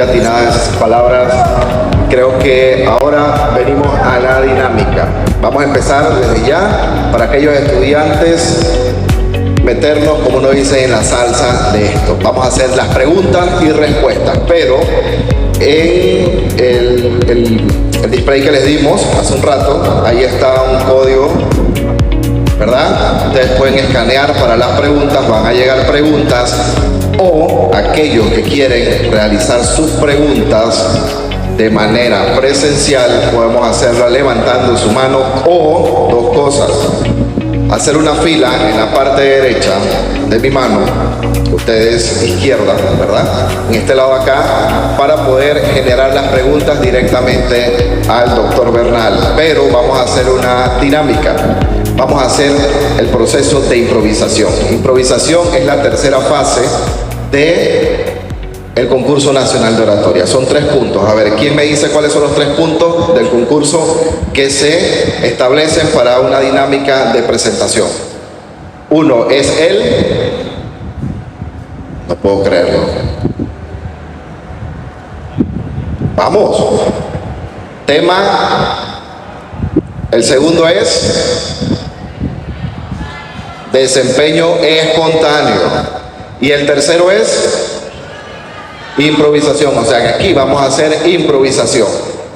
Atinadas esas palabras. Creo que ahora venimos a la dinámica. Vamos a empezar desde ya para aquellos estudiantes meternos, como uno dice, en la salsa de esto. Vamos a hacer las preguntas y respuestas, pero en el display que les dimos hace un rato, ahí está un código, ¿verdad? Ustedes pueden escanear para las preguntas, van a llegar preguntas, o aquellos que quieren realizar sus preguntas de manera presencial, podemos hacerla levantando su mano, o dos cosas: hacer una fila en la parte derecha de mi mano, ustedes izquierda, ¿verdad? En este lado acá, para poder generar las preguntas directamente al doctor Bernal. Pero vamos a hacer una dinámica. Vamos a hacer el proceso de improvisación. Improvisación es la tercera fase del concurso nacional de oratoria. Son 3 puntos. A ver, ¿quién me dice cuáles son los 3 puntos del concurso que se establecen para una dinámica de presentación? Uno es no puedo creerlo. Vamos. Tema. El segundo es desempeño espontáneo. Y el tercero es improvisación. O sea que aquí vamos a hacer improvisación.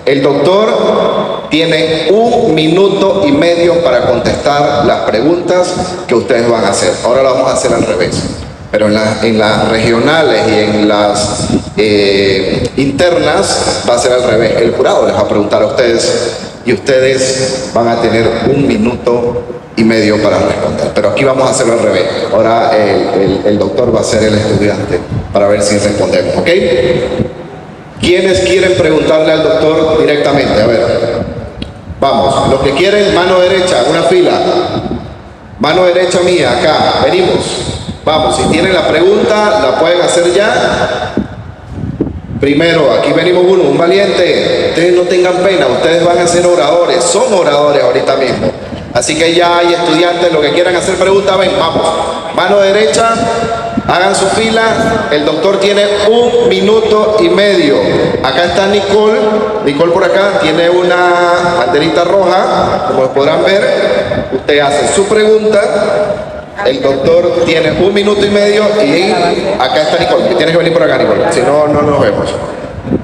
El doctor tiene 1 minuto y medio para contestar las preguntas que ustedes van a hacer. Ahora lo vamos a hacer al revés. Pero en las regionales y en las internas va a ser al revés. El jurado les va a preguntar a ustedes y ustedes van a tener 1 minuto y medio para responder. Pero aquí vamos a hacerlo al revés. Ahora el doctor va a ser el estudiante para ver si respondemos, ¿ok? ¿Quiénes quieren preguntarle al doctor directamente? A ver, vamos. Los que quieren, mano derecha, una fila. Mano derecha mía, acá, venimos. Vamos, si tienen la pregunta, la pueden hacer ya. Primero, aquí venimos uno, un valiente. Ustedes no tengan pena, ustedes van a ser oradores, son oradores ahorita mismo. Así que ya hay estudiantes, lo que quieran hacer preguntas, ven, vamos. Mano derecha, hagan su fila. El doctor tiene 1 minuto y medio. Acá está Nicole. Nicole por acá tiene una banderita roja, como podrán ver. Usted hace su pregunta. El doctor tiene 1 minuto y medio y acá está Nicole. Tienes que venir por acá, Nicole, si no, no nos vemos.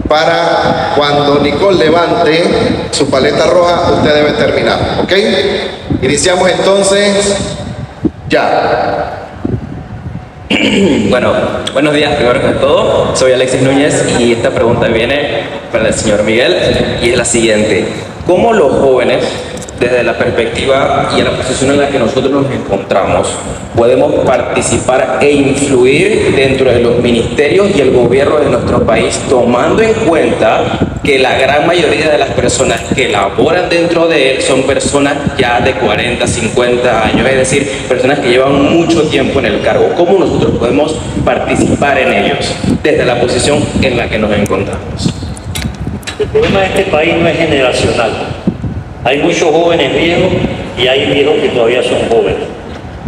Para cuando Nicole levante su paleta roja, usted debe terminar, ¿ok? Iniciamos entonces ya. Bueno, buenos días primero que todo. Soy Alexis Núñez y esta pregunta viene para el señor Miguel y es la siguiente: ¿cómo los jóvenes, desde la perspectiva y en la posición en la que nosotros nos encontramos, podemos participar e influir dentro de los ministerios y el gobierno de nuestro país, tomando en cuenta que la gran mayoría de las personas que laboran dentro de él son personas ya de 40, 50 años, es decir, personas que llevan mucho tiempo en el cargo? ¿Cómo nosotros podemos participar en ellos desde la posición en la que nos encontramos? El problema de este país no es generacional. Hay muchos jóvenes viejos y hay viejos que todavía son jóvenes.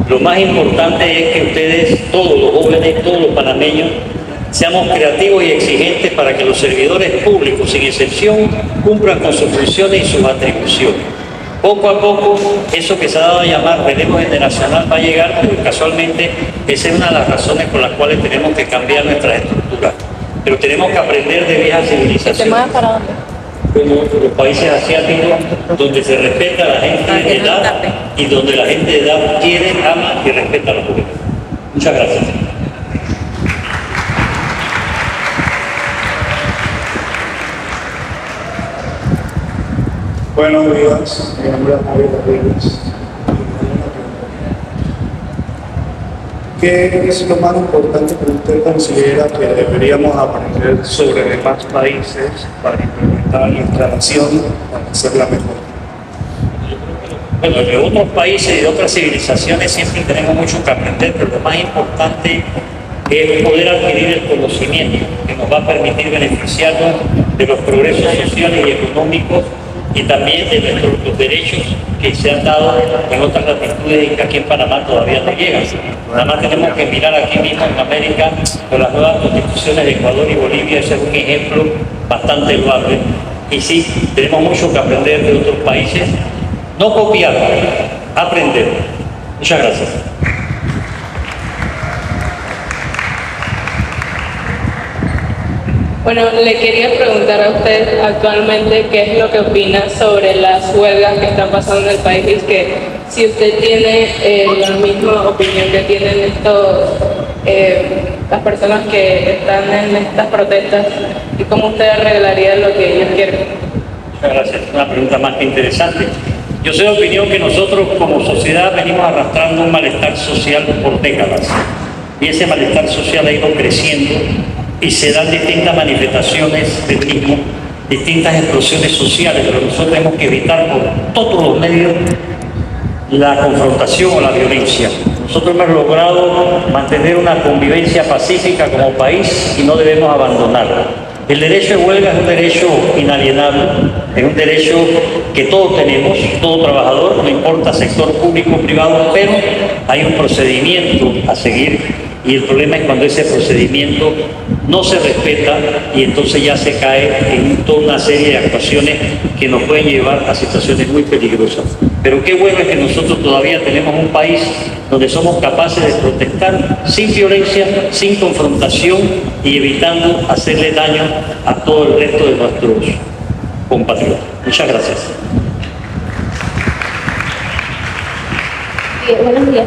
Lo más importante es que ustedes, todos los jóvenes, todos los panameños, seamos creativos y exigentes para que los servidores públicos, sin excepción, cumplan con sus funciones y sus atribuciones. Poco a poco, eso que se ha dado a llamar relevo generacional va a llegar, porque casualmente esa es una de las razones por las cuales tenemos que cambiar nuestra estructura. Pero tenemos que aprender de viejas civilizaciones. Como los países asiáticos, donde se respeta a la gente de edad y donde la gente de edad quiere, ama y respeta a los jóvenes. Muchas gracias. Buenos días, mi nombre es Mario Rodríguez. ¿Qué es lo más importante que usted considera que deberíamos aprender sobre demás países para implementar nuestra nación para hacerla mejor? Bueno, de otros países y de otras civilizaciones siempre tenemos mucho que aprender, pero lo más importante es poder adquirir el conocimiento que nos va a permitir beneficiarnos de los progresos sociales y económicos y también de los derechos que se han dado en otras latitudes y que aquí en Panamá todavía no llegan. Nada más tenemos que mirar aquí mismo en América con las nuevas constituciones de Ecuador y Bolivia, ese es un ejemplo bastante loable. Y sí, tenemos mucho que aprender de otros países, no copiar, aprender. Muchas gracias. Bueno, le quería preguntar a usted actualmente qué es lo que opina sobre las huelgas que están pasando en el país y que si usted tiene la misma opinión que tienen las personas que están en estas protestas y cómo usted arreglaría lo que ellos quieren. Muchas gracias, una pregunta más que interesante. Yo soy de opinión que nosotros como sociedad venimos arrastrando un malestar social por décadas y ese malestar social ha ido creciendo y se dan distintas manifestaciones del mismo, distintas explosiones sociales, pero nosotros tenemos que evitar por todos los medios la confrontación o la violencia. Nosotros hemos logrado mantener una convivencia pacífica como país y no debemos abandonarla. El derecho de huelga es un derecho inalienable, es un derecho que todos tenemos, todo trabajador, no importa sector público o privado, pero hay un procedimiento a seguir. Y el problema es cuando ese procedimiento no se respeta y entonces ya se cae en toda una serie de actuaciones que nos pueden llevar a situaciones muy peligrosas. Pero qué bueno es que nosotros todavía tenemos un país donde somos capaces de protestar sin violencia, sin confrontación y evitando hacerle daño a todo el resto de nuestros compatriotas. Muchas gracias. Buenos días.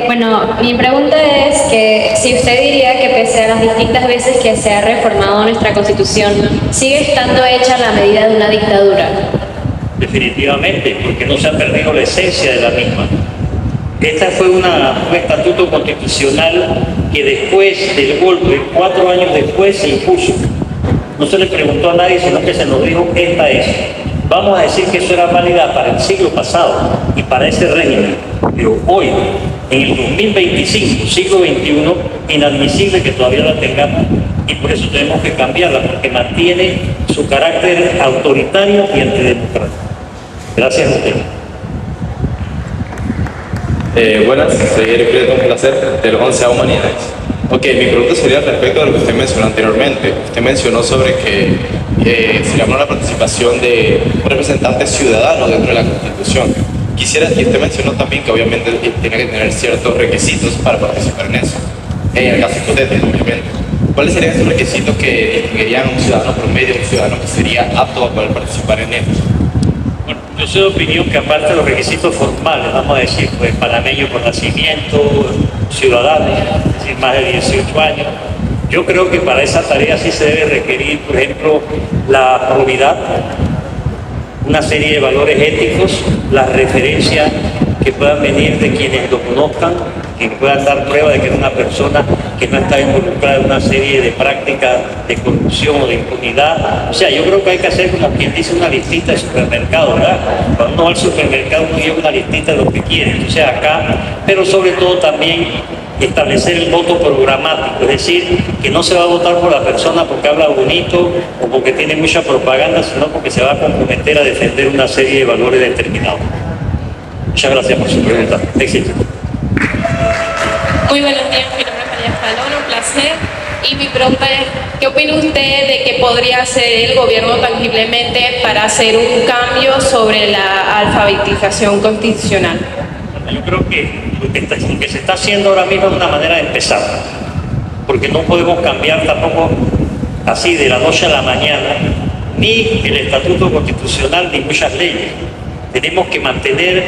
Bueno, mi pregunta es que si usted diría que pese a las distintas veces que se ha reformado nuestra Constitución, sigue estando hecha la medida de una dictadura. Definitivamente, porque no se ha perdido la esencia de la misma. Esta fue un estatuto constitucional que después del golpe, 4 años después, se impuso. No se le preguntó a nadie, sino que se nos dijo, esta es. Vamos a decir que eso era válida para el siglo pasado y para ese régimen, pero hoy, en el 2025, siglo XXI, inadmisible que todavía la tengamos y por eso tenemos que cambiarla, porque mantiene su carácter autoritario y antidemocrático. Gracias a usted. Buenas, soy Eric Prieto, un placer, del 11 a Humanidades. Ok, mi pregunta sería respecto a lo que usted mencionó anteriormente. Usted mencionó sobre que se llamó la participación de un representante ciudadano dentro de la Constitución. Quisiera, y usted mencionó también que obviamente tiene que tener ciertos requisitos para participar en eso. En el caso hipotético, obviamente. ¿Cuáles serían esos requisitos que distinguirían a un ciudadano promedio, un ciudadano que sería apto a poder participar en esto? Bueno, yo soy de opinión que aparte de los requisitos formales, vamos a decir, pues panameño por nacimiento, ciudadano, es decir, más de 18 años, yo creo que para esa tarea sí se debe requerir, por ejemplo, la probidad, una serie de valores éticos, las referencias que puedan venir de quienes lo conozcan, que puedan dar prueba de que es una persona que no está involucrada en una serie de prácticas de corrupción o de impunidad. O sea, yo creo que hay que hacer como quien dice una listita de supermercado, ¿verdad? Cuando uno va al supermercado uno lleva una listita de lo que quiere. Entonces acá, pero sobre todo también establecer el voto programático, es decir, que no se va a votar por la persona porque habla bonito o porque tiene mucha propaganda, sino porque se va a comprometer a defender una serie de valores determinados. Muchas gracias por su pregunta. Éxito. Muy buenos días, mi nombre es María Escalona, un placer. Y mi pregunta es, ¿qué opina usted de que podría hacer el gobierno tangiblemente para hacer un cambio sobre la alfabetización constitucional? Yo creo que lo que se está haciendo ahora mismo es una manera de empezar, porque no podemos cambiar tampoco así de la noche a la mañana ni el estatuto constitucional ni muchas leyes. Tenemos que mantener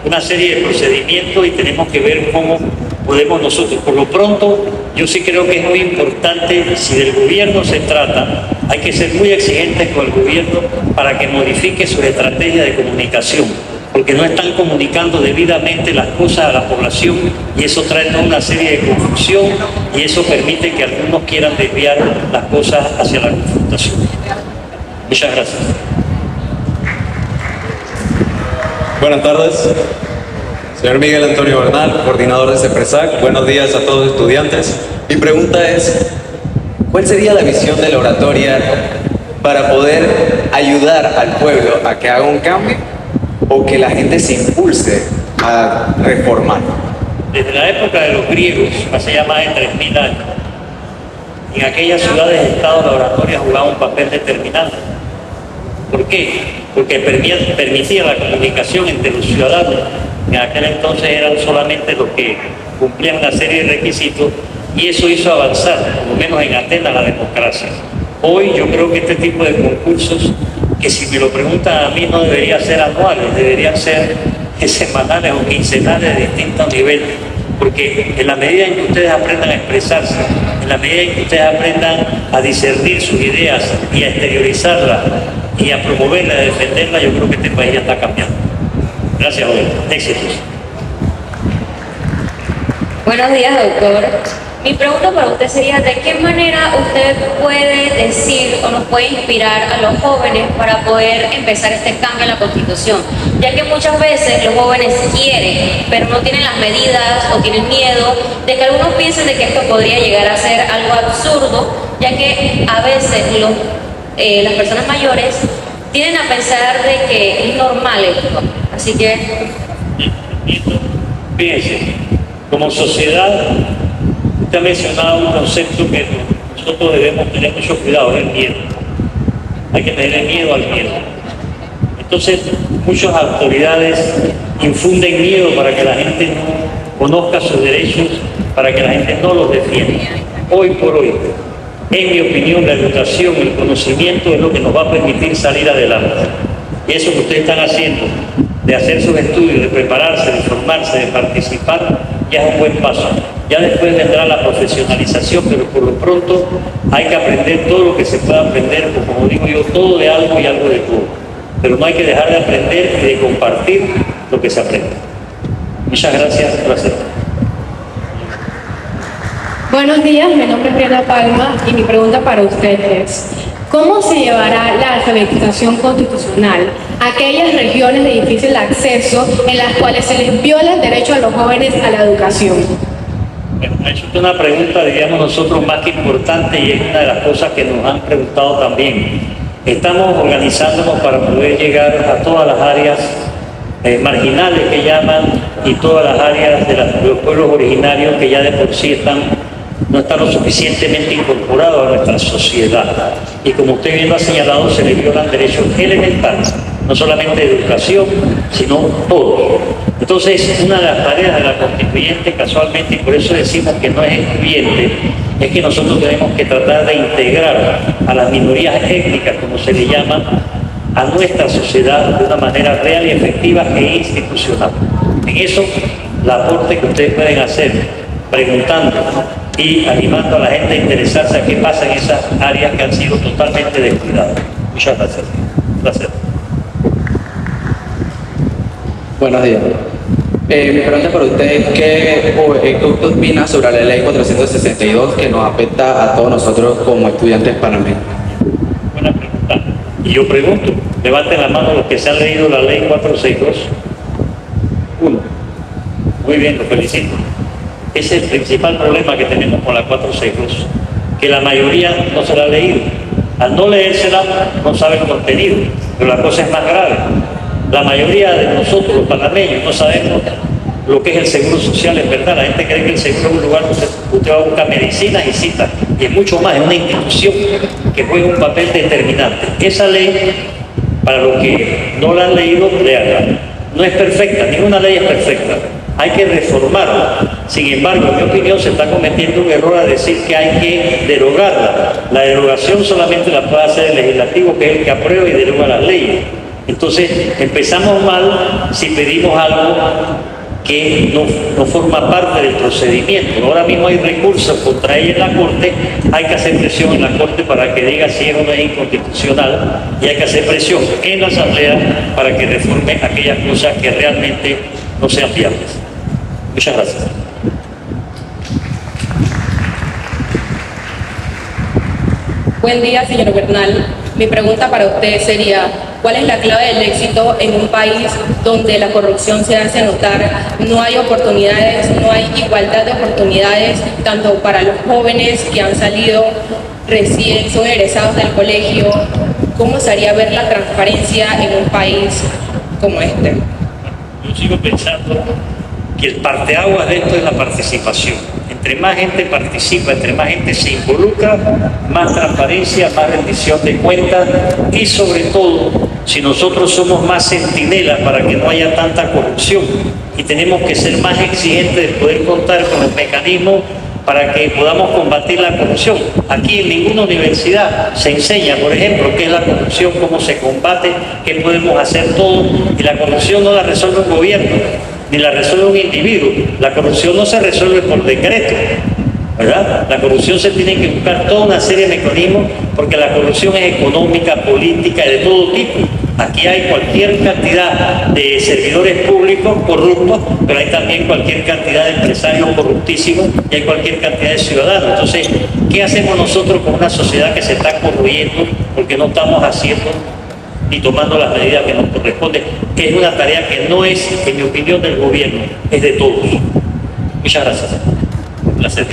una serie de procedimientos y tenemos que ver cómo podemos nosotros. Por lo pronto, yo sí creo que es muy importante, si del gobierno se trata, hay que ser muy exigentes con el gobierno para que modifique su estrategia de comunicación, porque no están comunicando debidamente las cosas a la población y eso trae toda una serie de confusión y eso permite que algunos quieran desviar las cosas hacia la confrontación. Muchas gracias. Buenas tardes, señor Miguel Antonio Bernal, coordinador de CEPRESAC. Buenos días a todos los estudiantes. Mi pregunta es, ¿cuál sería la visión de la oratoria para poder ayudar al pueblo a que haga un cambio o que la gente se impulse a reformar? Desde la época de los griegos, hace ya más de 3000 años, en aquellas ciudades-estado la oratoria jugaba un papel determinante. ¿Por qué? Porque permitía la comunicación entre los ciudadanos. En aquel entonces eran solamente los que cumplían una serie de requisitos y eso hizo avanzar, por lo menos en Atenas, la democracia. Hoy yo creo que este tipo de concursos, que si me lo preguntan a mí no deberían ser anuales, deberían ser semanales o quincenales de distintos niveles, porque en la medida en que ustedes aprendan a expresarse, en la medida en que ustedes aprendan a discernir sus ideas y a exteriorizarlas y a promoverlas, a defenderlas, yo creo que este país ya está cambiando. Gracias, joven. Éxitos. Buenos días, doctor. Mi pregunta para usted sería, ¿de qué manera usted puede decir o nos puede inspirar a los jóvenes para poder empezar este cambio en la Constitución? Ya que muchas veces los jóvenes quieren, pero no tienen las medidas o tienen miedo de que algunos piensen de que esto podría llegar a ser algo absurdo, ya que a veces las personas mayores tienden a pensar de que es normal esto. Así que... Fíjense, como sociedad, usted ha mencionado un concepto que nosotros debemos tener mucho cuidado, es el miedo. Hay que tener miedo al miedo. Entonces, muchas autoridades infunden miedo para que la gente no conozca sus derechos, para que la gente no los defienda. Hoy por hoy, en mi opinión, la educación, el conocimiento es lo que nos va a permitir salir adelante. Y eso que ustedes están haciendo, de hacer sus estudios, de prepararse, de formarse, de participar, ya es un buen paso. Ya después vendrá la profesionalización, pero por lo pronto hay que aprender todo lo que se pueda aprender, o como digo yo, todo de algo y algo de todo. Pero no hay que dejar de aprender y de compartir lo que se aprende. Muchas gracias por aceptar. Buenos días, mi nombre es Rihanna Palma y mi pregunta para usted es: ¿cómo se llevará la alfabetización constitucional a aquellas regiones de difícil acceso en las cuales se les viola el derecho a los jóvenes a la educación? Bueno, ha hecho una pregunta, diríamos nosotros, más que importante, y es una de las cosas que nos han preguntado también. Estamos organizándonos para poder llegar a todas las áreas marginales que llaman y todas las áreas de los pueblos originarios que ya de por sí no están lo suficientemente incorporados a nuestra sociedad. Y como usted bien lo ha señalado, se les violan derechos elementales, no solamente de educación, sino todos. Entonces, una de las tareas de la constituyente, casualmente, y por eso decimos que no es excluyente, es que nosotros tenemos que tratar de integrar a las minorías étnicas, como se le llama, a nuestra sociedad de una manera real y efectiva e institucional. En eso, el aporte que ustedes pueden hacer, preguntando y animando a la gente a interesarse a qué pasa en esas áreas que han sido totalmente descuidadas. Muchas gracias. Gracias. Buenos días. Mi pregunta para usted es ¿qué usted opina sobre la ley 462 que nos afecta a todos nosotros como estudiantes panameños? Buena pregunta. Y yo pregunto, levanten la mano los que se han leído la ley 462. Uno. Muy bien, lo felicito. Ese es el principal problema que tenemos con la 462, que la mayoría no se la ha leído. Al no leérsela, no sabe el contenido, pero la cosa es más grave. La mayoría de nosotros, los panameños, no sabemos lo que es el seguro social, es verdad. La gente cree que el seguro es un lugar donde usted va a buscar medicinas y citas, y es mucho más, es una institución que juega un papel determinante. Esa ley, para los que no la han leído, léanla. No es perfecta, ninguna ley es perfecta. Hay que reformarla. Sin embargo, en mi opinión, se está cometiendo un error a decir que hay que derogarla. La derogación solamente la puede hacer el legislativo, que es el que aprueba y deroga las leyes. Entonces, empezamos mal si pedimos algo que no forma parte del procedimiento. Ahora mismo hay recursos contra ella en la Corte, hay que hacer presión en la Corte para que diga si es o no es inconstitucional, y hay que hacer presión en la Asamblea para que reforme aquellas cosas que realmente no sean viables. Muchas gracias. Buen día, señor Bernal. Mi pregunta para usted sería: ¿cuál es la clave del éxito en un país donde la corrupción se hace notar, no hay oportunidades, no hay igualdad de oportunidades, tanto para los jóvenes que han salido recién son egresados del colegio, ¿cómo sería ver la transparencia en un país como este? Yo sigo pensando que el parteaguas de esto es la participación. Entre más gente participa, entre más gente se involucra, más transparencia, más rendición de cuentas y sobre todo, si nosotros somos más centinelas para que no haya tanta corrupción y tenemos que ser más exigentes de poder contar con los mecanismos para que podamos combatir la corrupción. Aquí en ninguna universidad se enseña, por ejemplo, qué es la corrupción, cómo se combate, qué podemos hacer todos, y la corrupción no la resuelve un gobierno, ni la resuelve un individuo. La corrupción no se resuelve por decreto, ¿verdad? La corrupción se tiene que buscar toda una serie de mecanismos porque la corrupción es económica, política, de todo tipo. Aquí hay cualquier cantidad de servidores públicos corruptos, pero hay también cualquier cantidad de empresarios corruptísimos y hay cualquier cantidad de ciudadanos. Entonces, ¿qué hacemos nosotros con una sociedad que se está corroyendo porque no estamos haciendo ni tomando las medidas que nos corresponden? Es una tarea que no es, en mi opinión, del gobierno, es de todos. Muchas gracias. Un placer.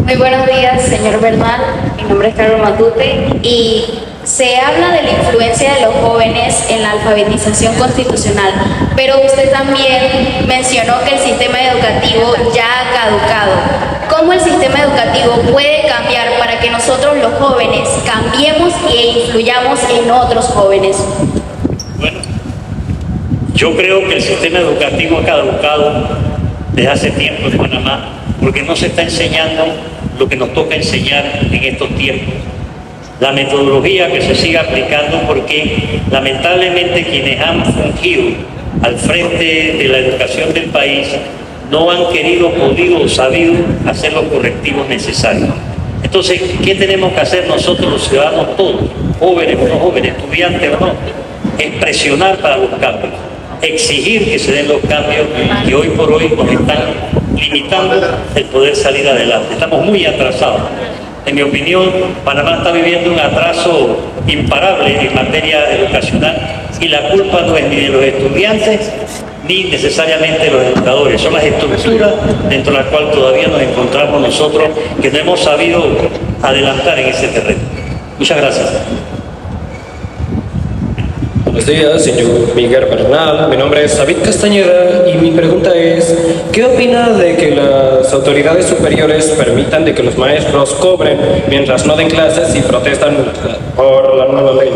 Muy buenos días, señor Bernal. Mi nombre es Carlos Matute y se habla de la influencia de los jóvenes en la alfabetización constitucional, pero usted también mencionó que el sistema educativo ya ha caducado. ¿Cómo el sistema educativo puede cambiar para que nosotros los jóvenes cambiemos e influyamos en otros jóvenes? Bueno, yo creo que el sistema educativo ha caducado desde hace tiempo en Panamá porque no se está enseñando lo que nos toca enseñar en estos tiempos. La metodología que se sigue aplicando porque lamentablemente quienes han fungido al frente de la educación del país no han querido, podido o sabido hacer los correctivos necesarios. Entonces, ¿qué tenemos que hacer nosotros los ciudadanos todos, jóvenes o no jóvenes, estudiantes o no? Es presionar para los cambios, exigir que se den los cambios que hoy por hoy nos están limitando el poder salir adelante. Estamos muy atrasados. En mi opinión, Panamá está viviendo un atraso imparable en materia educacional y la culpa no es ni de los estudiantes ni necesariamente de los educadores. Son las estructuras dentro de las cuales todavía nos encontramos nosotros que no hemos sabido adelantar en ese terreno. Muchas gracias. Buenos días, señor Miguel Bernal. Mi nombre es David Castañeda y mi pregunta es, ¿qué opina de que las autoridades superiores permitan de que los maestros cobren mientras no den clases y protestan por la nueva ley?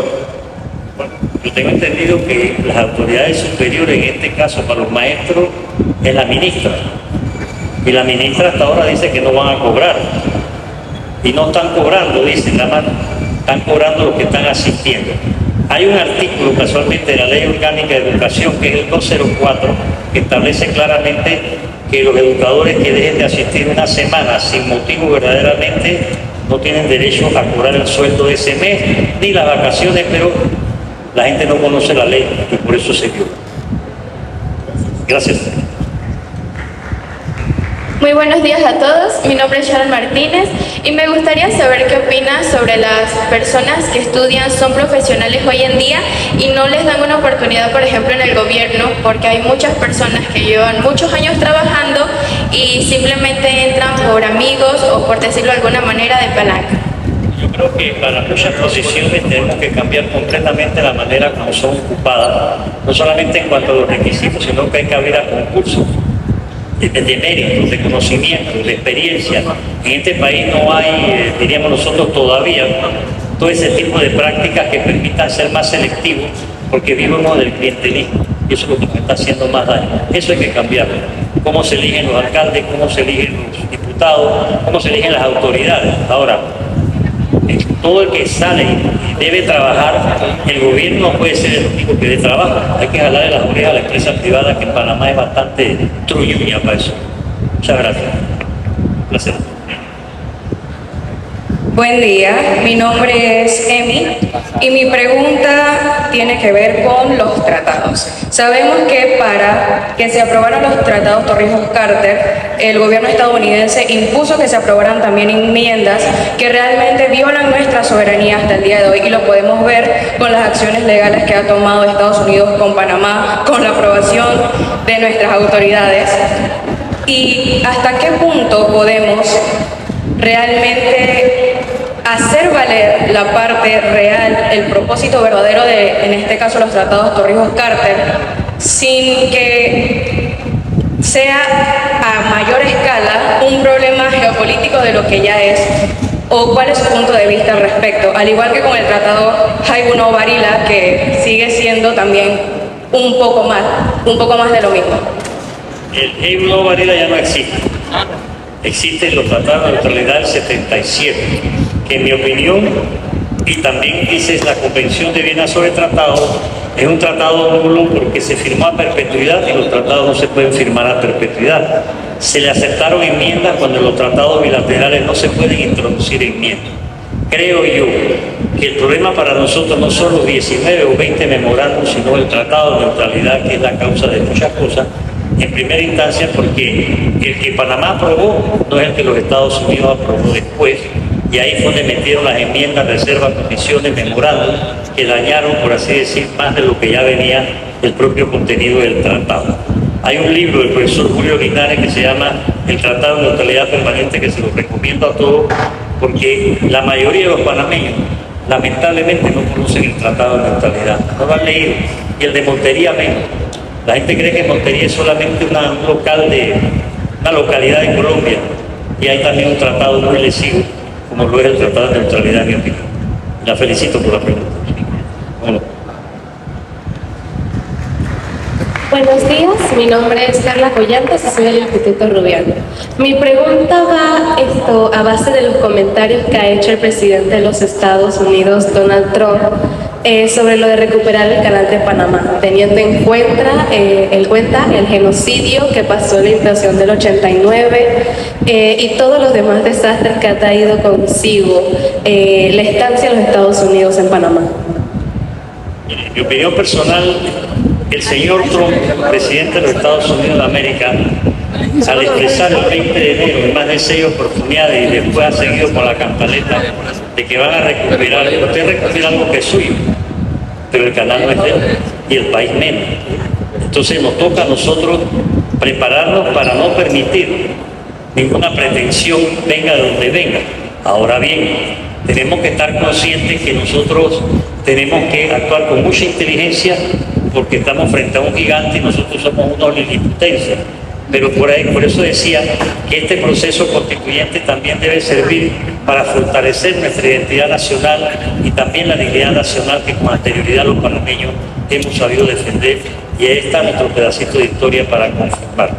Bueno, yo tengo entendido que las autoridades superiores, en este caso para los maestros, es la ministra. Y la ministra hasta ahora dice que no van a cobrar. Y no están cobrando, dicen, nada más están cobrando los que están asistiendo. Hay un artículo casualmente de la Ley Orgánica de Educación, que es el 204, que establece claramente que los educadores que dejen de asistir una semana sin motivo verdaderamente no tienen derecho a cobrar el sueldo de ese mes ni las vacaciones, pero la gente no conoce la ley y por eso se dio. Gracias. Muy buenos días a todos, mi nombre es Sharon Martínez y me gustaría saber qué opinas sobre las personas que estudian, son profesionales hoy en día y no les dan una oportunidad, por ejemplo, en el gobierno, porque hay muchas personas que llevan muchos años trabajando y simplemente entran por amigos o, por decirlo de alguna manera, de palanca. Yo creo que para muchas posiciones tenemos que cambiar completamente la manera como son ocupadas, no solamente en cuanto a los requisitos, sino que hay que abrir a concursos de méritos, de conocimientos, de experiencia. En este país no hay, diríamos nosotros todavía, todo ese tipo de prácticas que permitan ser más selectivos, porque vivimos del clientelismo y eso es lo que nos está haciendo más daño. Eso hay que cambiarlo. Cómo se eligen los alcaldes, cómo se eligen los diputados, cómo se eligen las autoridades. Ahora, todo el que sale y debe trabajar, el gobierno no puede ser el único que dé trabajo. Hay que jalarle las orejas a la empresa privada, que en Panamá es bastante truñuña para eso. Muchas gracias. Un placer. Buen día, mi nombre es Emi y mi pregunta tiene que ver con los tratados. Sabemos que para que se aprobaran los tratados Torrijos-Carter, el gobierno estadounidense impuso que se aprobaran también enmiendas que realmente violan nuestra soberanía hasta el día de hoy y lo podemos ver con las acciones legales que ha tomado Estados Unidos con Panamá, con la aprobación de nuestras autoridades. ¿Y hasta qué punto podemos realmente hacer valer la parte real, el propósito verdadero de, en este caso, los tratados Torrijos-Carter, sin que sea a mayor escala un problema geopolítico de lo que ya es, o cuál es su punto de vista al respecto, al igual que con el tratado Haibuno-Varila, que sigue siendo también un poco más de lo mismo. El Haibuno-Varila ya no existe. Existen los tratados de neutralidad del 77, que en mi opinión, y también dice la Convención de Viena sobre Tratados, es un tratado nulo porque se firmó a perpetuidad y los tratados no se pueden firmar a perpetuidad. Se le aceptaron enmiendas cuando en los tratados bilaterales no se pueden introducir enmiendas. Creo yo que el problema para nosotros no son los 19 o 20 memorandos, sino el tratado de neutralidad, que es la causa de muchas cosas, en primera instancia porque el que Panamá aprobó no es el que los Estados Unidos aprobó después, y ahí fue donde metieron las enmiendas, reservas, condiciones, memorandos, que dañaron, por así decir, más de lo que ya venía el propio contenido del tratado. Hay un libro del profesor Julio Linares que se llama El Tratado de Neutralidad Permanente, que se lo recomiendo a todos, porque la mayoría de los panameños lamentablemente no conocen el Tratado de Neutralidad, no lo han leído, y el de Montería menos. La gente cree que Montería es solamente una localidad de Colombia, y hay también un tratado muy lesivo, como lo es el Tratado de Neutralidad, en mi opinión. La felicito por la pregunta. Bueno. Buenos días, mi nombre es Carla Collantes y soy del Instituto Rubiano. Mi pregunta va a base de los comentarios que ha hecho el presidente de los Estados Unidos, Donald Trump, sobre lo de recuperar el canal de Panamá, teniendo en cuenta el genocidio que pasó en la invasión del 89 y todos los demás desastres que ha traído consigo la estancia de los Estados Unidos en Panamá. En mi opinión personal, el señor Trump, presidente de los Estados Unidos de América, al expresar el 20 de enero en más de 6 oportunidades y después ha seguido con la campaneta de que van a recuperar, usted recupera algo que es suyo, pero el canal no es de él y el país menos. Entonces nos toca a nosotros prepararnos para no permitir ninguna pretensión, venga de donde venga. Ahora bien, tenemos que estar conscientes que nosotros tenemos que actuar con mucha inteligencia porque estamos frente a un gigante y nosotros somos unos liliputensas. Pero por eso decía que este proceso constituyente también debe servir para fortalecer nuestra identidad nacional y también la dignidad nacional que con anterioridad los panameños hemos sabido defender, y ahí está nuestro pedacito de historia para confirmar.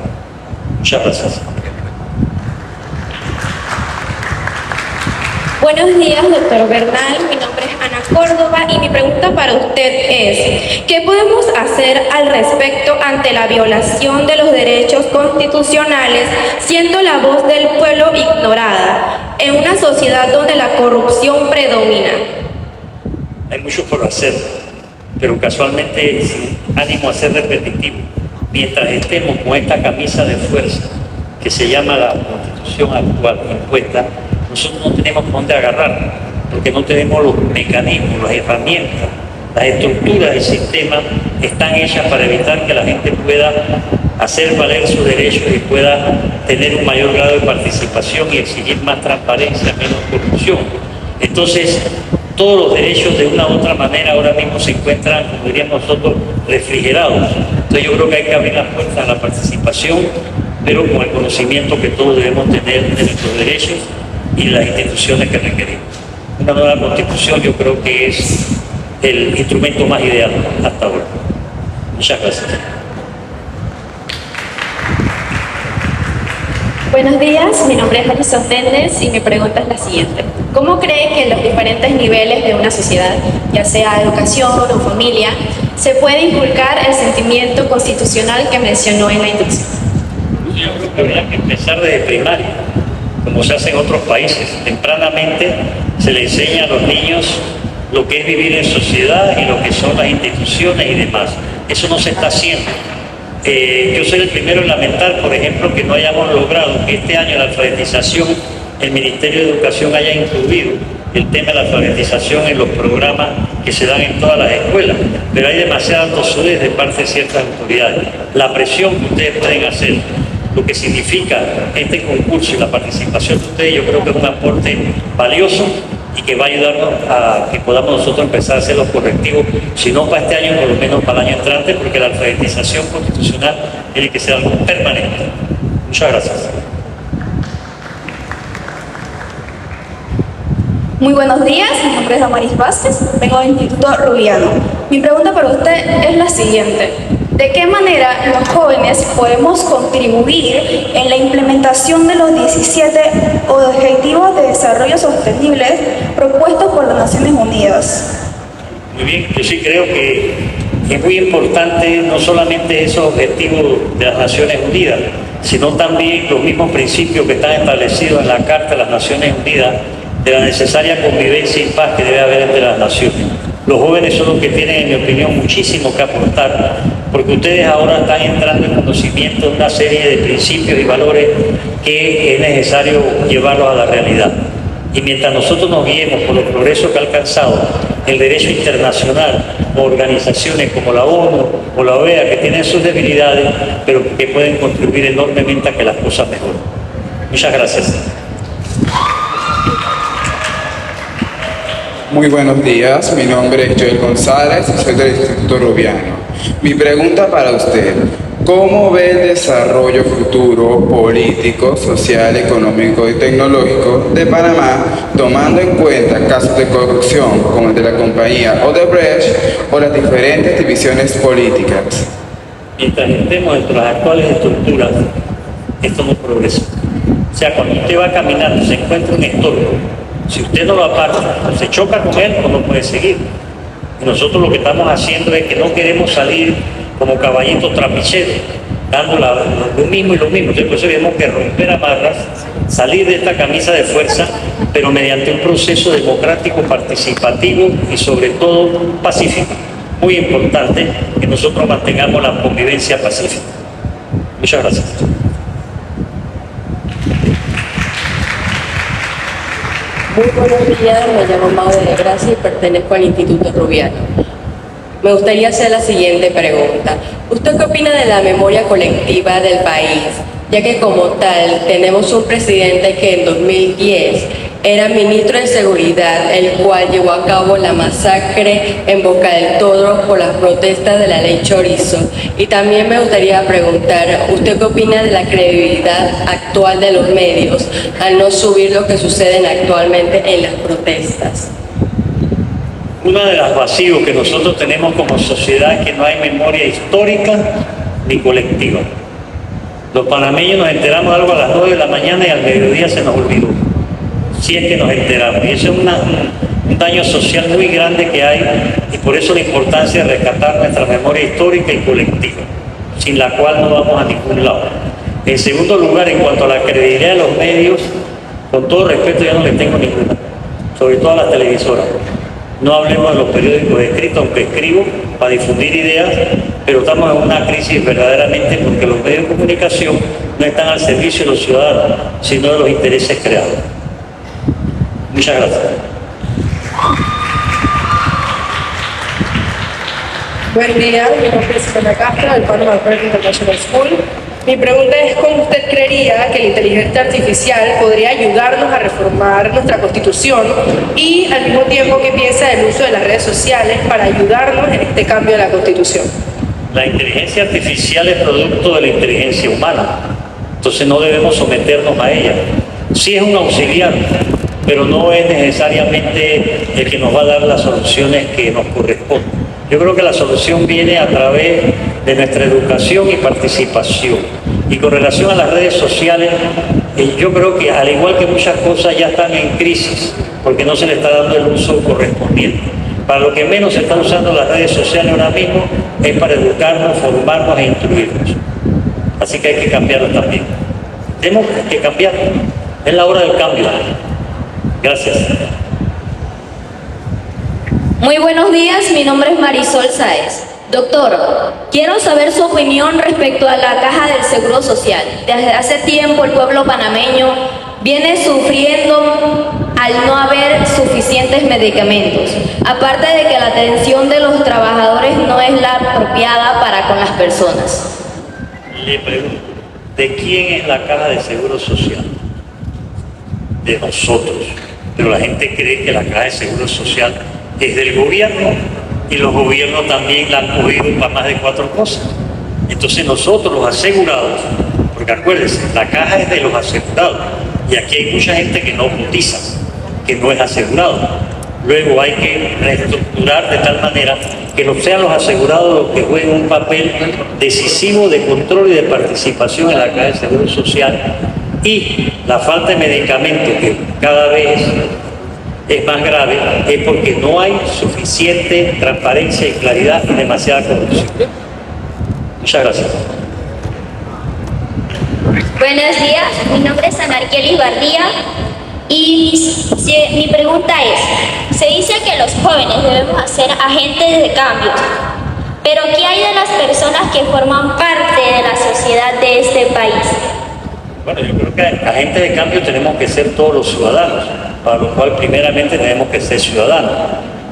Muchas gracias. Buenos días, doctor Bernal. Mi nombre es Ana Córdoba y mi pregunta para usted es: ¿qué podemos hacer al respecto ante la violación de los derechos constitucionales, siendo la voz del pueblo ignorada en una sociedad donde la corrupción predomina? Hay mucho por hacer, pero casualmente, sin ánimo a ser repetitivo, mientras estemos con esta camisa de fuerza que se llama la Constitución actual impuesta, nosotros no tenemos dónde agarrar, porque no tenemos los mecanismos, las herramientas, las estructuras del sistema están hechas para evitar que la gente pueda hacer valer sus derechos y pueda tener un mayor grado de participación y exigir más transparencia, menos corrupción. Entonces, todos los derechos de una u otra manera ahora mismo se encuentran, como diríamos nosotros, refrigerados. Entonces yo creo que hay que abrir las puertas a la participación, pero con el conocimiento que todos debemos tener de nuestros derechos y las instituciones que requerimos. Una nueva constitución yo creo que es el instrumento más ideal hasta ahora. Muchas gracias. Buenos días, mi nombre es Alison Méndez y mi pregunta es la siguiente. ¿Cómo cree que en los diferentes niveles de una sociedad, ya sea educación o familia, se puede inculcar el sentimiento constitucional que mencionó en la introducción? Yo creo que habría que empezar desde primaria, como se hace en otros países. Tempranamente se le enseña a los niños lo que es vivir en sociedad y lo que son las instituciones y demás. Eso no se está haciendo. Yo soy el primero en lamentar, por ejemplo, que no hayamos logrado que este año la alfabetización, el Ministerio de Educación haya incluido el tema de la alfabetización en los programas que se dan en todas las escuelas, pero hay demasiada tosudez de parte de ciertas autoridades. La presión que ustedes pueden hacer lo que significa este concurso y la participación de ustedes, yo creo que es un aporte valioso y que va a ayudarnos a que podamos nosotros empezar a hacer los correctivos, si no para este año, por lo menos para el año entrante, porque la alfabetización constitucional tiene que ser algo permanente. Muchas gracias. Muy buenos días, mi nombre es Damaris Vázquez, vengo del Instituto Rubiano. Mi pregunta para usted es la siguiente. ¿De qué manera los jóvenes podemos contribuir en la implementación de los 17 Objetivos de Desarrollo Sostenibles propuestos por las Naciones Unidas? Muy bien, yo sí creo que es muy importante no solamente esos objetivos de las Naciones Unidas, sino también los mismos principios que están establecidos en la Carta de las Naciones Unidas de la necesaria convivencia y paz que debe haber entre las naciones. Los jóvenes son los que tienen, en mi opinión, muchísimo que aportar, porque ustedes ahora están entrando en conocimiento de una serie de principios y valores que es necesario llevarlos a la realidad. Y mientras nosotros nos guiemos por los progresos que ha alcanzado el derecho internacional, o organizaciones como la ONU o la OEA, que tienen sus debilidades, pero que pueden contribuir enormemente a que las cosas mejoren. Muchas gracias. Muy buenos días, mi nombre es Joel González y soy del Instituto Rubiano. Mi pregunta para usted, ¿cómo ve el desarrollo futuro político, social, económico y tecnológico de Panamá, tomando en cuenta casos de corrupción como el de la compañía Odebrecht o las diferentes divisiones políticas? Mientras estemos dentro de las actuales estructuras, esto no progresa. O sea, cuando usted va caminando, se encuentra un estorbo. Si usted no lo aparta, se choca con él o no puede seguir. Y nosotros lo que estamos haciendo es que no queremos salir como caballitos trapicheros, dando lo mismo y lo mismo. Entonces, por eso tenemos que romper amarras, salir de esta camisa de fuerza, pero mediante un proceso democrático, participativo y sobre todo pacífico. Muy importante que nosotros mantengamos la convivencia pacífica. Muchas gracias. Muy buenos días, me llamo Mau de Gracia y pertenezco al Instituto Rubiano. Me gustaría hacer la siguiente pregunta. ¿Usted qué opina de la memoria colectiva del país? Ya que como tal tenemos un presidente que en 2010 era ministro de Seguridad, el cual llevó a cabo la masacre en Boca del Toro por las protestas de la ley Chorizo. Y también me gustaría preguntar, ¿usted qué opina de la credibilidad actual de los medios al no subir lo que sucede actualmente en las protestas? Una de las vacíos que nosotros tenemos como sociedad es que no hay memoria histórica ni colectiva. Los panameños nos enteramos de algo a las 9 de la mañana y al mediodía se nos olvidó. Si es que nos enteramos. Y eso es un daño social muy grande que hay, y por eso la importancia de rescatar nuestra memoria histórica y colectiva, sin la cual no vamos a ningún lado. En segundo lugar, en cuanto a la credibilidad de los medios, con todo respeto yo no les tengo ninguna, sobre todo a las televisoras. No hablemos de los periódicos escritos, aunque escribo para difundir ideas, pero estamos en una crisis verdaderamente porque los medios de comunicación no están al servicio de los ciudadanos, sino de los intereses creados. Muchas gracias. Buen día, mi nombre es Ana Castro, del Panama First International School. Mi pregunta es, ¿cómo usted creería que la inteligencia artificial podría ayudarnos a reformar nuestra Constitución? Y al mismo tiempo, ¿qué piensa del uso de las redes sociales para ayudarnos en este cambio de la Constitución? La inteligencia artificial es producto de la inteligencia humana, entonces no debemos someternos a ella. Sí es un auxiliar, pero no es necesariamente el que nos va a dar las soluciones que nos corresponden. Yo creo que la solución viene a través de nuestra educación y participación. Y con relación a las redes sociales, yo creo que al igual que muchas cosas ya están en crisis, porque no se le está dando el uso correspondiente. Para lo que menos se están usando las redes sociales ahora mismo es para educarnos, formarnos e instruirnos. Así que hay que cambiarlo también. Tenemos que cambiar. Es la hora del cambio. Gracias. Muy buenos días, mi nombre es Marisol Sáez. Doctor, quiero saber su opinión respecto a la Caja del Seguro Social. Desde hace tiempo el pueblo panameño viene sufriendo al no haber suficientes medicamentos. Aparte de que la atención de los trabajadores no es la apropiada para con las personas. Le pregunto, ¿De quién es la caja de seguro social? De nosotros. Pero la gente cree que la caja de seguro social es del gobierno y los gobiernos también la han cogido para más de 4 cosas. Entonces nosotros los asegurados, porque acuérdense, la caja es de los asegurados y aquí hay mucha gente que no cotiza, que no es asegurado. Luego hay que reestructurar de tal manera que no sean los asegurados los que jueguen un papel decisivo de control y de participación en la caja de seguro social, y la falta de medicamentos, que cada vez es más grave, es porque no hay suficiente transparencia y claridad y demasiada corrupción. Muchas gracias. Buenos días, mi nombre es Anarqueli Bardía y mi pregunta es, se dice que los jóvenes debemos ser agentes de cambios, pero ¿qué hay de las personas que forman parte de la sociedad de este país? Bueno, yo creo que agentes de cambio tenemos que ser todos los ciudadanos, para lo cual primeramente tenemos que ser ciudadanos.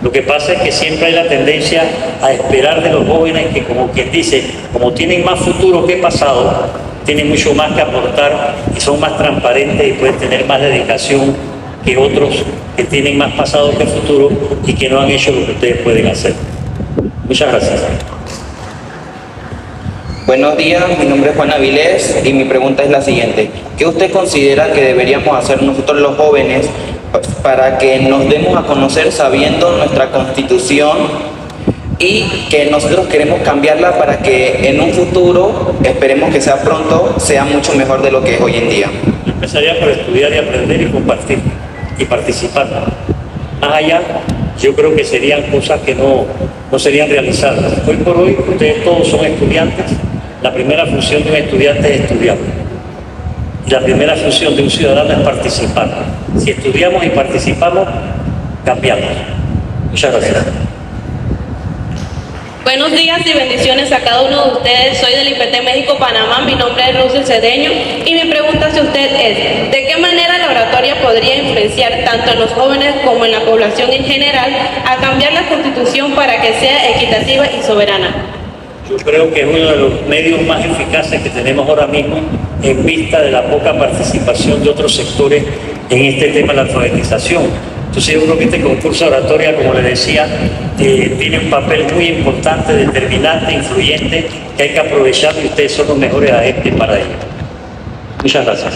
Lo que pasa es que siempre hay la tendencia a esperar de los jóvenes que, como quien dice, como tienen más futuro que pasado, tienen mucho más que aportar y son más transparentes y pueden tener más dedicación que otros que tienen más pasado que futuro y que no han hecho lo que ustedes pueden hacer. Muchas gracias. Buenos días, mi nombre es Juan Avilés y mi pregunta es la siguiente. ¿Qué usted considera que deberíamos hacer nosotros los jóvenes para que nos demos a conocer sabiendo nuestra Constitución y que nosotros queremos cambiarla para que en un futuro, esperemos que sea pronto, sea mucho mejor de lo que es hoy en día? Yo empezaría por estudiar y aprender y compartir y participar. Más allá, yo creo que serían cosas que no serían realizadas. Hoy por hoy, ustedes todos son estudiantes. La primera función de un estudiante es estudiar. Y la primera función de un ciudadano es participar. Si estudiamos y participamos, cambiamos. Muchas gracias. Buenos días y bendiciones a cada uno de ustedes. Soy del IPT México Panamá, mi nombre es Russell Cedeño y mi pregunta hacia usted es: ¿de qué manera la oratoria podría influenciar tanto en los jóvenes como en la población en general a cambiar la Constitución para que sea equitativa y soberana? Yo creo que es uno de los medios más eficaces que tenemos ahora mismo en vista de la poca participación de otros sectores en este tema de la alfabetización. Entonces yo creo que este concurso de oratoria, como les decía, tiene un papel muy importante, determinante, influyente, que hay que aprovechar y ustedes son los mejores agentes para ello. Muchas gracias.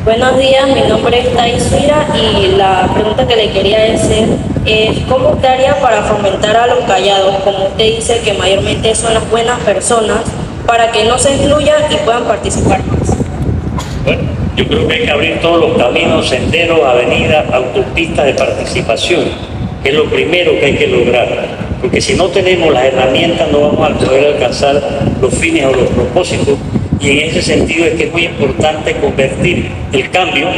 Buenos días, mi nombre es Thais Suira y la pregunta que le quería hacer es: ¿cómo usted haría para fomentar a los callados, como usted dice que mayormente son las buenas personas, para que no se excluyan y puedan participar más? Bueno, yo creo que hay que abrir todos los caminos, senderos, avenidas, autopistas de participación, que es lo primero que hay que lograr, porque si no tenemos las herramientas no vamos a poder alcanzar los fines o los propósitos, y en ese sentido es que es muy importante convertir el cambio,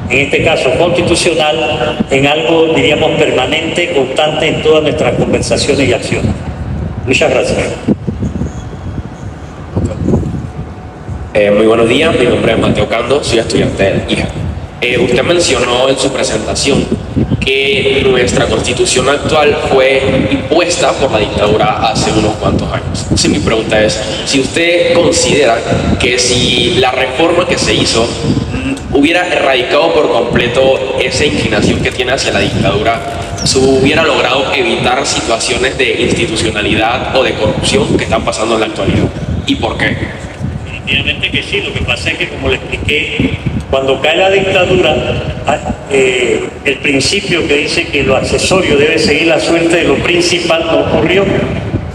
en este caso constitucional, en algo, diríamos, permanente, constante en todas nuestras conversaciones y acciones. Muchas gracias. Muy buenos días, mi nombre es Mateo Cando, soy estudiante del IJA. Usted mencionó en su presentación que nuestra Constitución actual fue impuesta por la dictadura hace unos cuantos años. Entonces mi pregunta es, si usted considera que si la reforma que se hizo hubiera erradicado por completo esa inclinación que tiene hacia la dictadura, se hubiera logrado evitar situaciones de institucionalidad o de corrupción que están pasando en la actualidad. ¿Y por qué? Definitivamente que sí, lo que pasa es que, como le expliqué, cuando cae la dictadura, el principio que dice que lo accesorio debe seguir la suerte de lo principal no ocurrió,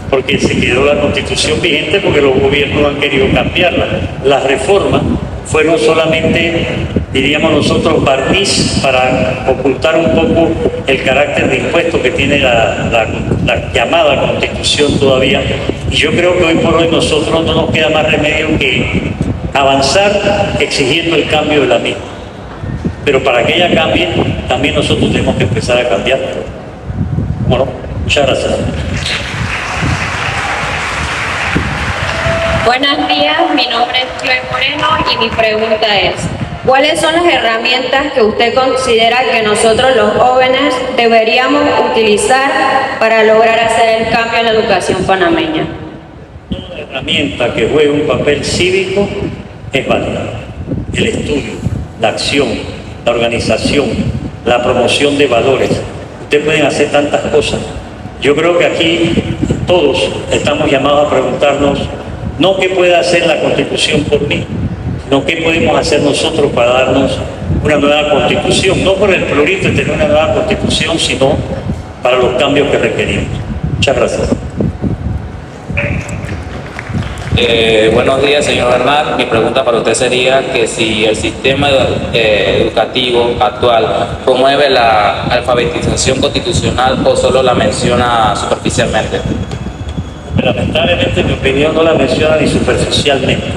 porque se quedó la Constitución vigente porque los gobiernos han querido cambiarla. Las reformas fueron solamente, diríamos nosotros, barniz para ocultar un poco el carácter de impuesto que tiene la llamada Constitución todavía. Y yo creo que hoy por hoy nosotros no nos queda más remedio que avanzar exigiendo el cambio de la misma. Pero para que ella cambie, también nosotros tenemos que empezar a cambiar. Bueno, muchas gracias. Buenos días, mi nombre es Chloe Moreno y mi pregunta es: ¿cuáles son las herramientas que usted considera que nosotros los jóvenes deberíamos utilizar para lograr hacer el cambio en la educación panameña? herramienta que juega un papel cívico es válida. El estudio, la acción, la organización, la promoción de valores. Ustedes pueden hacer tantas cosas. Yo creo que aquí todos estamos llamados a preguntarnos no qué puede hacer la Constitución por mí, sino qué podemos hacer nosotros para darnos una nueva Constitución, no por el prurito de tener una nueva Constitución, sino para los cambios que requerimos. Muchas gracias. Buenos días, señor Bernal. Mi pregunta para usted sería que si el sistema educativo actual promueve la alfabetización constitucional o solo la menciona superficialmente. Lamentablemente, en mi opinión, no la menciona ni superficialmente.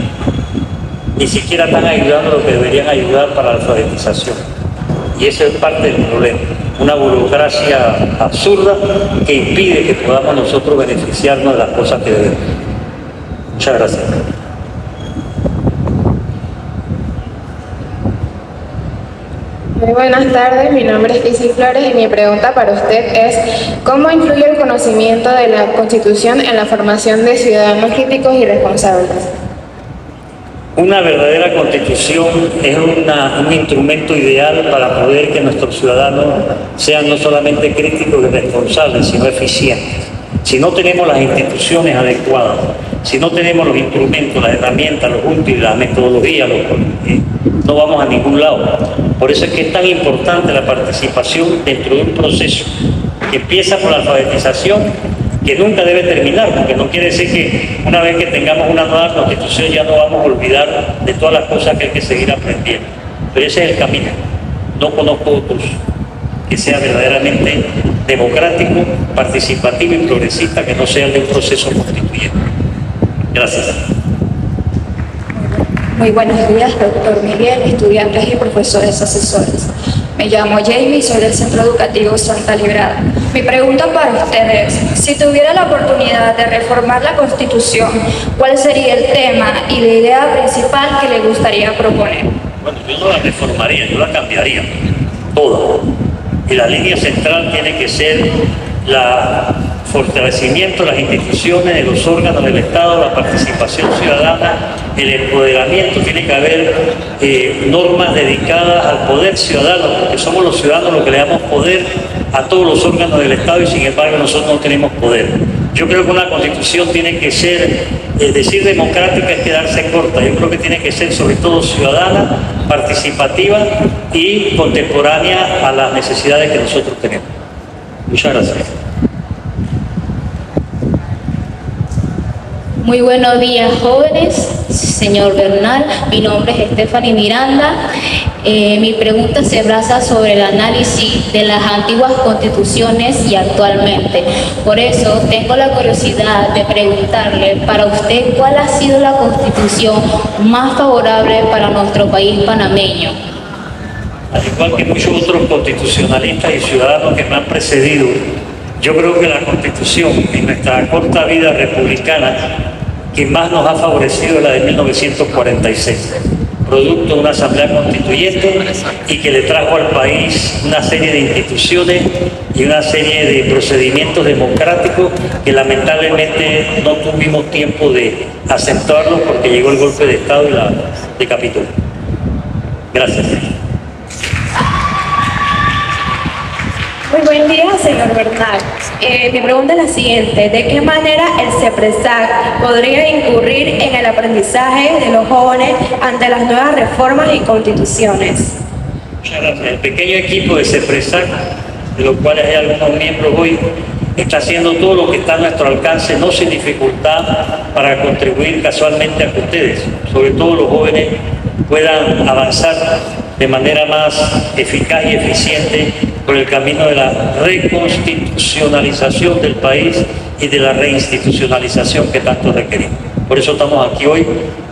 Ni siquiera están ayudando lo que deberían ayudar para la alfabetización. Y ese es parte del problema. Una burocracia absurda que impide que podamos nosotros beneficiarnos de las cosas que debemos. Muchas gracias. Muy buenas tardes, mi nombre es Isi Flores y mi pregunta para usted es ¿cómo influye el conocimiento de la Constitución en la formación de ciudadanos críticos y responsables? Una verdadera Constitución es un instrumento ideal para poder que nuestros ciudadanos sean no solamente críticos y responsables, sino eficientes. Si no tenemos las instituciones adecuadas, si no tenemos los instrumentos, las herramientas, los útiles, la metodología, no vamos a ningún lado. Por eso es que es tan importante la participación dentro de un proceso que empieza por la alfabetización, que nunca debe terminar, porque no quiere decir que una vez que tengamos una nueva Constitución ya no vamos a olvidar de todas las cosas que hay que seguir aprendiendo. Pero ese es el camino. No conozco otros que sea verdaderamente democrático, participativo y progresista, que no sea el de un proceso constituyente. Gracias. Muy buenos días, doctor Miguel, estudiantes y profesores asesores. Me llamo Jamie y soy del Centro Educativo Santa Librada. Mi pregunta para ustedes, si tuviera la oportunidad de reformar la Constitución, ¿cuál sería el tema y la idea principal que le gustaría proponer? Bueno, yo no la reformaría, yo la cambiaría, toda. Y la línea central tiene que ser el fortalecimiento de las instituciones, de los órganos del Estado, la participación ciudadana, el empoderamiento. Tiene que haber normas dedicadas al poder ciudadano, porque somos los ciudadanos los que le damos poder a todos los órganos del Estado y sin embargo nosotros no tenemos poder. Yo creo que una Constitución tiene que ser, decir democrática es quedarse corta. Yo creo que tiene que ser sobre todo ciudadana, participativa y contemporánea a las necesidades que nosotros tenemos. Muchas gracias. Muy buenos días, jóvenes, señor Bernal. Mi nombre es Stephanie Miranda. Mi pregunta se basa sobre el análisis de las antiguas constituciones y actualmente. Por eso tengo la curiosidad de preguntarle para usted cuál ha sido la constitución más favorable para nuestro país panameño. Al igual que muchos otros constitucionalistas y ciudadanos que me han precedido, yo creo que la Constitución en nuestra corta vida republicana que más nos ha favorecido es la de 1946, producto de una asamblea constituyente y que le trajo al país una serie de instituciones y una serie de procedimientos democráticos que lamentablemente no tuvimos tiempo de acentuarlos porque llegó el golpe de Estado y la decapitó. Gracias. Muy buen día, señor Bernal. Mi pregunta es la siguiente. ¿De qué manera el CEPRESAC podría incurrir en el aprendizaje de los jóvenes ante las nuevas reformas y constituciones? Muchas gracias. El pequeño equipo de CEPRESAC, de los cuales hay algunos miembros hoy, está haciendo todo lo que está a nuestro alcance, no sin dificultad, para contribuir casualmente a que ustedes, sobre todo los jóvenes, puedan avanzar de manera más eficaz y eficiente por el camino de la reconstitucionalización del país y de la reinstitucionalización que tanto requerimos. Por eso estamos aquí hoy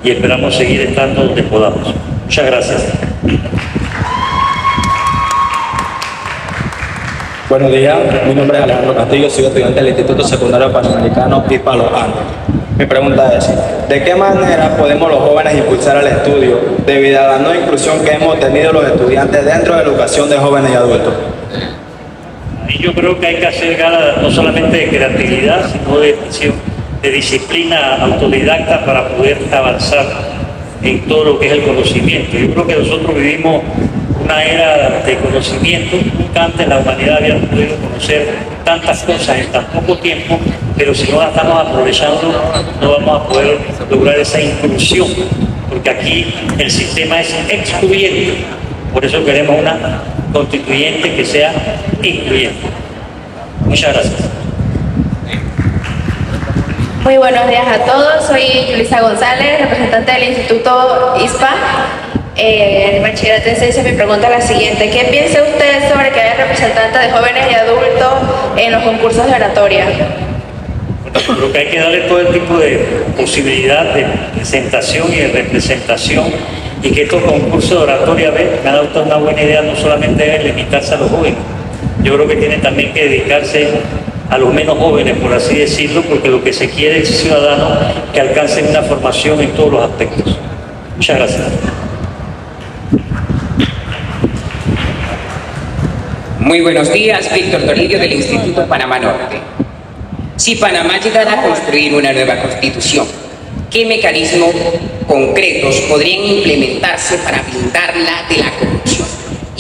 y esperamos seguir estando donde podamos. Muchas gracias. Buenos días, mi nombre es Alejandro Castillo, soy estudiante del Instituto Secundario Panamericano y Palo Alto. Mi pregunta es, ¿de qué manera podemos los jóvenes impulsar el estudio debido a la no inclusión que hemos tenido los estudiantes dentro de la educación de jóvenes y adultos? Y yo creo que hay que hacer gala no solamente de creatividad, sino de decisión. de disciplina autodidacta para poder avanzar en todo lo que es el conocimiento. Yo creo que nosotros vivimos una era de conocimiento. Nunca antes la humanidad había podido conocer tantas cosas en tan poco tiempo, pero si no la estamos aprovechando no vamos a poder lograr esa inclusión, porque aquí el sistema es excluyente. Por eso queremos una constituyente que sea incluyente. Muchas gracias. Muy buenos días a todos, soy Yulisa González, representante del Instituto ISPA. El bachillerato en ciencia. Mi pregunta es la siguiente: ¿qué piensa usted sobre que haya representantes de jóvenes y adultos en los concursos de oratoria? Bueno, creo que hay que darle todo el tipo de posibilidad de presentación y de representación, y que estos concursos de oratoria, me ha dado una buena idea, no solamente deben limitarse a los jóvenes. Yo creo que tienen también que dedicarse a los menos jóvenes, por así decirlo, porque lo que se quiere es ciudadanos que alcancen una formación en todos los aspectos. Muchas gracias. Muy buenos días, Víctor Toribio del Instituto Panamá Norte. Si Panamá llegara a construir una nueva constitución, ¿qué mecanismos concretos podrían implementarse para blindarla de la corrupción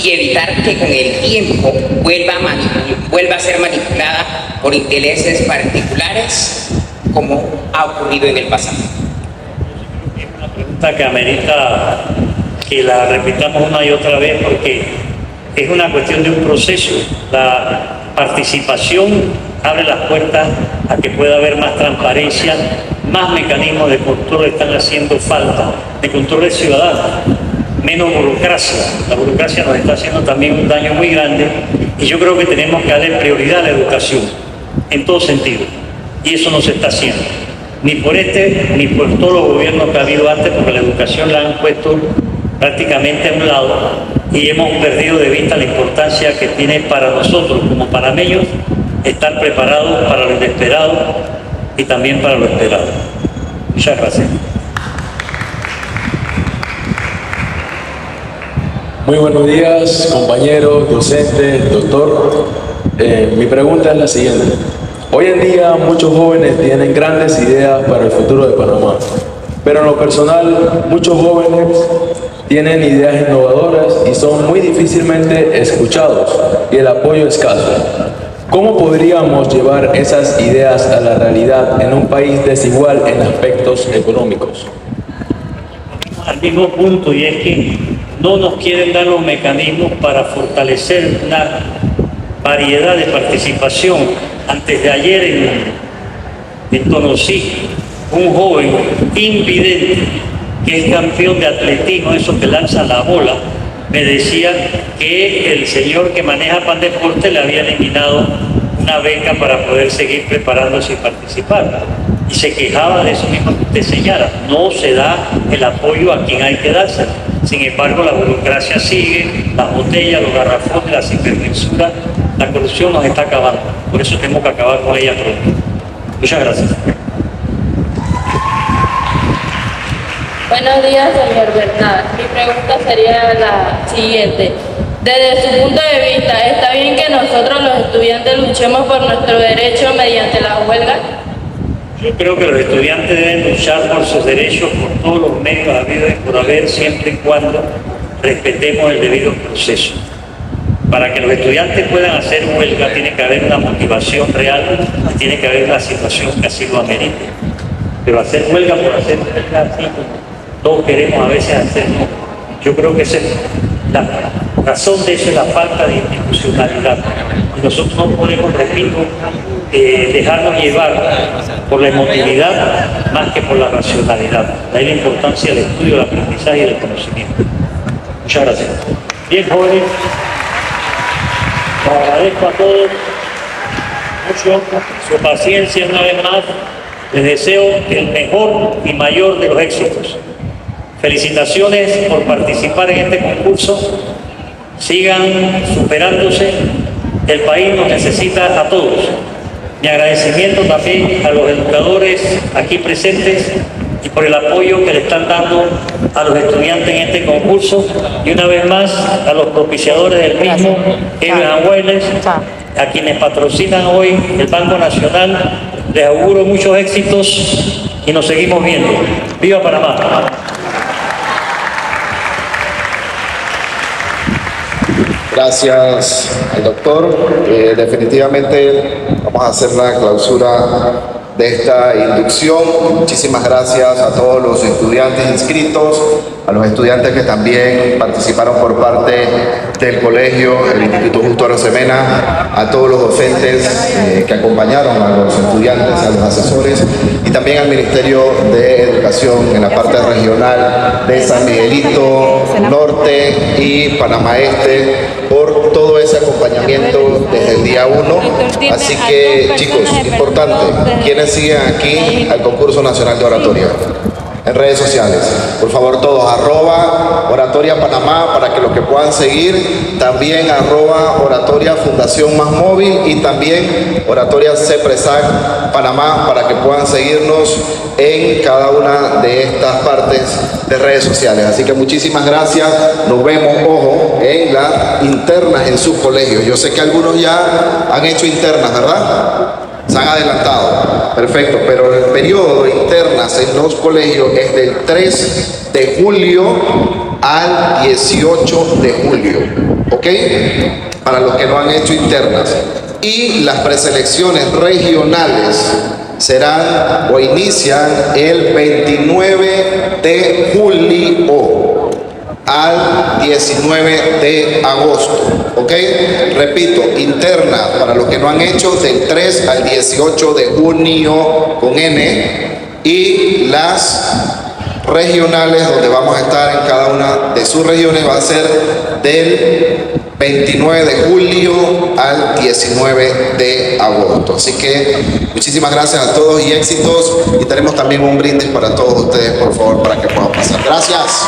y evitar que con el tiempo vuelva a ser manipulada por intereses particulares como ha ocurrido en el pasado? Es una pregunta que amerita que la repitamos una y otra vez, porque es una cuestión de un proceso. La participación abre las puertas a que pueda haber más transparencia, más mecanismos de control están haciendo falta, de control ciudadano, menos burocracia. La burocracia nos está haciendo también un daño muy grande, y yo creo que tenemos que darle prioridad a la educación, en todo sentido, y eso no se está haciendo, ni por este, ni por todos los gobiernos que ha habido antes, porque la educación la han puesto prácticamente a un lado, y hemos perdido de vista la importancia que tiene para nosotros como panameños estar preparados para lo inesperado y también para lo esperado. Muchas gracias. Muy buenos días, compañeros, docentes, doctor. Mi pregunta es la siguiente. Hoy en día muchos jóvenes tienen grandes ideas para el futuro de Panamá, pero en lo personal muchos jóvenes tienen ideas innovadoras y son muy difícilmente escuchados y el apoyo escaso. ¿Cómo podríamos llevar esas ideas a la realidad en un país desigual en aspectos económicos? Al mismo punto, y es que no nos quieren dar los mecanismos para fortalecer una variedad de participación. Antes de ayer conocí un joven invidente que es campeón de atletismo, eso que lanza la bola. Me decía que el señor que maneja Pan Deporte le había eliminado una beca para poder seguir preparándose y participar. Y se quejaba de eso mismo que usted señala. No se da el apoyo a quien hay que dárselo. Sin embargo, la burocracia sigue, las botellas, los garrafones, la sinvergüenzura, la corrupción nos está acabando. Por eso tenemos que acabar con ella pronto. Muchas gracias. Buenos días, señor Bernal. Mi pregunta sería la siguiente. Desde su punto de vista, ¿está bien que nosotros los estudiantes luchemos por nuestro derecho mediante la huelga? Yo creo que los estudiantes deben luchar por sus derechos por todos los medios habidos y por haber, siempre y cuando respetemos el debido proceso. Para que los estudiantes puedan hacer huelga tiene que haber una motivación real y tiene que haber una situación que así lo amerite. Pero hacer huelga por hacer huelga así como todos queremos a veces hacerlo, yo creo que esa es la razón de eso, es la falta de institucionalidad. Y nosotros no podemos, repito, dejarnos llevar por la emotividad más que por la racionalidad. De ahí la importancia del estudio, del aprendizaje y del conocimiento. Muchas gracias. Bien, jóvenes, les agradezco a todos mucho su paciencia una vez más. Les deseo el mejor y mayor de los éxitos. Felicitaciones por participar en este concurso. Sigan superándose. El país nos necesita a todos. Mi agradecimiento también a los educadores aquí presentes y por el apoyo que le están dando a los estudiantes en este concurso. Y una vez más a los propiciadores del mismo, Evan Wellness, a quienes patrocinan hoy el Banco Nacional Les auguro muchos éxitos y nos seguimos viendo. ¡Viva Panamá! Gracias al doctor. Definitivamente vamos a hacer la clausura de esta inducción. Muchísimas gracias a todos los estudiantes inscritos, a los estudiantes que también participaron por parte del colegio, el Instituto Justo Arosemena, a todos los docentes que acompañaron a los estudiantes, a los asesores y también al Ministerio de Educación en la parte regional de San Miguelito Norte y Panamá Este por todo ese acompañamiento desde el día 1. Así que, chicos, importante, quienes siguen aquí al concurso nacional de oratoria en redes sociales, por favor todos, @Oratoria Panamá para que los que puedan seguir, también @Oratoria Fundación Más Móvil y también Oratoria CEPRESAC Panamá para que puedan seguirnos en cada una de estas partes de redes sociales. Así que muchísimas gracias, nos vemos, ojo, en las internas en sus colegios. Yo sé que algunos ya han hecho internas, ¿verdad? Se han adelantado, perfecto, pero el periodo de internas en los colegios es del 3 de julio al 18 de julio, ¿ok? Para los que no han hecho internas. Y las preselecciones regionales serán o inician el 29 de julio al 19 de agosto, ¿ok? Repito, interna para los que no han hecho del 3 al 18 de junio con N y las regionales donde vamos a estar en cada una de sus regiones va a ser del 29 de julio al 19 de agosto. Así que muchísimas gracias a todos y éxitos y tenemos también un brindis para todos ustedes, por favor, para que puedan pasar. Gracias.